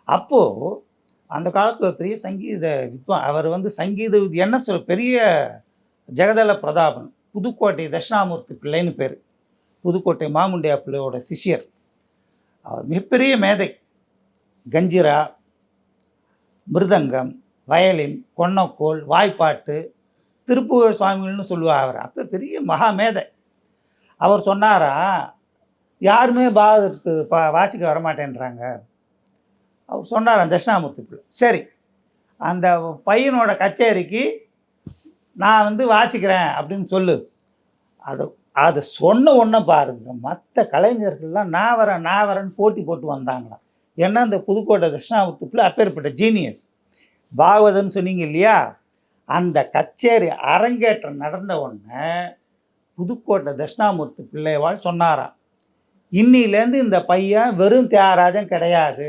அப்போது அந்த காலத்தில் ஒரு பெரிய சங்கீத வித்வான் அவர் சங்கீத என்ன சொல்ல பெரிய ஜெகதல பிரதாபன், புதுக்கோட்டை தட்சிணாமூர்த்தி பிள்ளைன்னு பேர். புதுக்கோட்டை மாமுண்டியா பிள்ளையோட சிஷ்யர். அவர் மிகப்பெரிய மேதை. கஞ்சிரா, மிருதங்கம், வயலின், கொன்னக்கோல், வாய்ப்பாட்டு, திருப்புகழ் சுவாமிகள்னு சொல்லுவார் அவர். அப்போ பெரிய மகா மேதை. அவர் சொன்னாரா, யாருமே பாகத்துக்கு வாசிக்க வரமாட்டேன்றாங்க. அவர் சொன்னாராம் தட்சிணாமூர்த்தி பிள்ளை. சரி, அந்த பையனோட கச்சேரிக்கு நான் வாசிக்கிறேன் அப்படின்னு சொல்லு. அது சொன்ன உடனே பாருங்க, மற்ற கலைஞர்கள்லாம் நான் வரேன்னு போட்டி போட்டு வந்தாங்களாம். ஏன்னா இந்த புதுக்கோட்டை தட்சிணாமூர்த்தி பிள்ளை அப்பேற்பட்ட ஜீனியஸ். பாகவதன்னு சொன்னீங்க இல்லையா, அந்த கச்சேரி அரங்கேற்றம் நடந்த உடனே புதுக்கோட்டை தட்சிணாமூர்த்தி பிள்ளைவாள் சொன்னாராம், இன்னிலேருந்து இந்த பையன் வெறும் தியாகராஜன் கிடையாது,